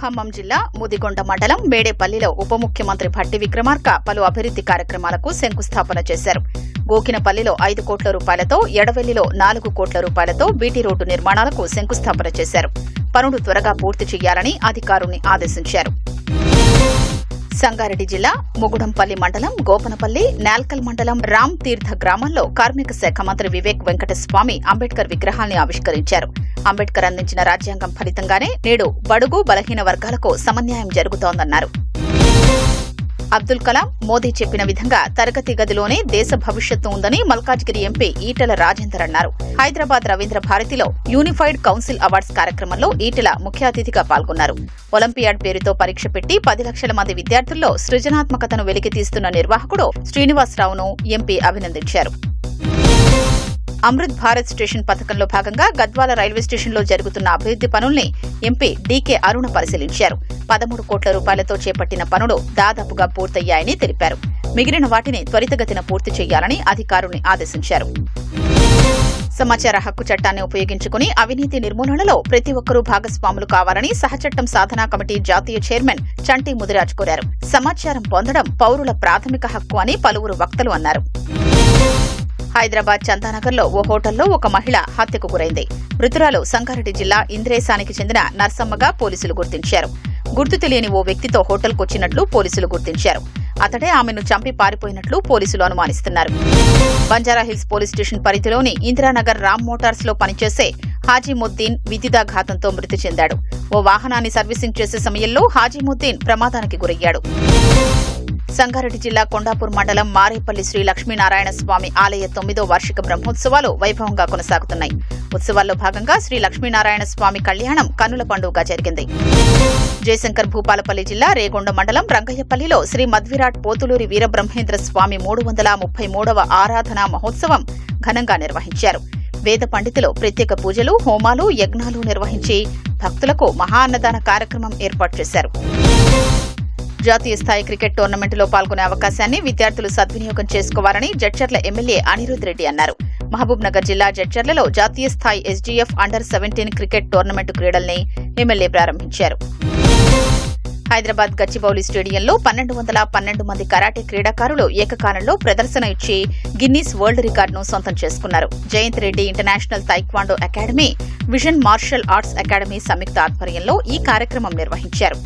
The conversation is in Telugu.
ఖమ్మం జిల్లా ముదిగొండ మండలం మేడేపల్లిలో ఉప ముఖ్యమంత్రి భట్టి విక్రమార్క పలు అభివృద్ది కార్యక్రమాలకు శంకుస్థాపన చేశారు. గోకినపల్లిలో 5 కోట్ల రూపాయలతో, ఎడవెల్లిలో 4 కోట్ల రూపాయలతో బీటీ రోడ్డు నిర్మాణాలకు శంకుస్థాపన చేశారు. పనులు త్వరగా పూర్తి చేయాలని అధికారుల్ని ఆదేశించారు. సంగారెడ్డి జిల్లా ముగుడంపల్లి మండలం గోపనపల్లి, నాల్కల్ మండలం రామ్ తీర్థ గ్రామంలో కార్మిక శాఖ మంత్రి వివేక్ వెంకటస్వామి అంబేద్కర్ విగ్రహాల్ని ఆవిష్కరించారు. అంబేద్కర్ అందించిన రాజ్యాంగం ఫలితంగానే నేడు బడుగు బలహీన వర్గాలకు సమన్యాయం జరుగుతోందన్నారు. అబ్దుల్ కలాం మోదీ చెప్పిన విధంగా తరగతి గదిలోనే దేశ భవిష్యత్తు ఉందని మల్కాజ్గిరి ఎంపీ ఈటెల రాజేందర్ అన్నారు. హైదరాబాద్ రవీంద్ర భారతిలో యూనిఫైడ్ కౌన్సిల్ అవార్డ్స్ కార్యక్రమంలో ఈటెల ముఖ్య అతిథిగా పాల్గొన్నారు. ఒలింపియాడ్ పేరుతో పరీక్ష పెట్టి 10 లక్షల మంది విద్యార్థుల్లో సృజనాత్మకతను వెలికితీస్తున్న నిర్వాహకుడు శ్రీనివాసరావును ఎంపీ అభినందించారు. అమృత్ భారత్ స్టేషన్ పథకంలో భాగంగా గద్వాల రైల్వే స్టేషన్లో జరుగుతున్న అభివృద్ది పనుల్ని ఎంపీ డీకే అరుణ పరిశీలించారు. 13 కోట్ల రూపాయలతో చేపట్టిన పనులు దాదాపుగా పూర్తయ్యాయని తెలిపారు. మిగిలిన వాటిని త్వరితగతిన పూర్తి చేయాలని అధికారుల్ని ఆదేశించారు. సమాచార హక్కు చట్టాన్ని ఉపయోగించుకుని అవినీతి నిర్మూలనలో ప్రతి ఒక్కరూ భాగస్వాములు కావాలని సహచట్టం సాధనా కమిటీ జాతీయ చైర్మన్ చంటి ముదిరాజ్ కోరారు. సమాచారం పొందడం పౌరుల ప్రాథమిక హక్కు అని పలువురు వక్తలు అన్నారు. హైదరాబాద్ చందానగర్లో ఓ హోటల్లో ఒక మహిళ హత్యకు గురైంది. మృతురాలు సంగారెడ్డి జిల్లా ఇంద్రేశానికి చెందిన నర్సమ్మగా పోలీసులు గుర్తించారు. గుర్తు తెలియని ఓ వ్యక్తితో హోటల్కొచ్చినట్లు పోలీసులు గుర్తించారు. అతడే ఆమెను చంపి పారిపోయినట్లు పోలీసులు అనుమానిస్తున్నారు. బంజారాహిల్స్ పోలీస్ స్టేషన్ పరిధిలోని ఇందిరానగర్ రామ్ మోటార్స్ లో పనిచేసే హాజీముద్దీన్ విద్యుదాఘాతంతో మృతి చెందాడు. ఓ వాహనాన్ని సర్వీసింగ్ చేసే సమయంలో హాజీముద్దీన్ ప్రమాదానికి గురయ్యాడు. సంగారెడ్డి జిల్లా కొండాపూర్ మండలం మారేపల్లి శ్రీ లక్ష్మీనారాయణ స్వామి ఆలయ 9వ వార్షిక బ్రహ్మోత్సవాలు వైభవంగా కొనసాగుతున్నాయి. ఉత్సవాల్లో భాగంగా శ్రీ లక్ష్మీనారాయణ స్వామి కళ్యాణం కన్నుల పండుగగా జరిగింది. జయశంకర్ భూపాలపల్లి జిల్లా రేగొండ మండలం రంగయ్యపల్లిలో శ్రీ మధ్విరాట్ పోతులూరి వీరబ్రహ్మేంద్ర స్వామి 333వ ఆరాధనా మహోత్సవం ఘనంగా నిర్వహించారు. వేద పండితులు ప్రత్యేక పూజలు, హోమాలు, యజ్ఞాలు నిర్వహించి భక్తులకు మహా అన్నదాన కార్యక్రమం ఏర్పాటు చేశారు. జాతీయ స్థాయి క్రికెట్ టోర్నమెంటులో పాల్గొనే అవకాశాన్ని విద్యార్థులు సద్వినియోగం చేసుకోవాలని జడ్చర్ల ఎమ్మెల్యే అనిరుద్ రెడ్డి అన్నారు. మహబూబ్ నగర్ జిల్లా జడ్చర్లలో జాతీయ స్థాయి ఎస్డీఎఫ్ అండర్-17 క్రికెట్ టోర్నమెంటు క్రీడల్ని ఎమ్మెల్యే ప్రారంభించారు. హైదరాబాద్ గచ్చిబౌలి స్టేడియంలో 1212 మంది కరాటే క్రీడాకారులు ఏకకాలంలో ప్రదర్శన ఇచ్చి గిన్నీస్ వరల్డ్ రికార్డును సొంతం చేసుకున్నారు. Jayant Reddy international taekwondo academy, vision martial arts academy సంయుక్త ఆధ్వర్యంలో ఈ కార్యక్రమం నిర్వహించారు.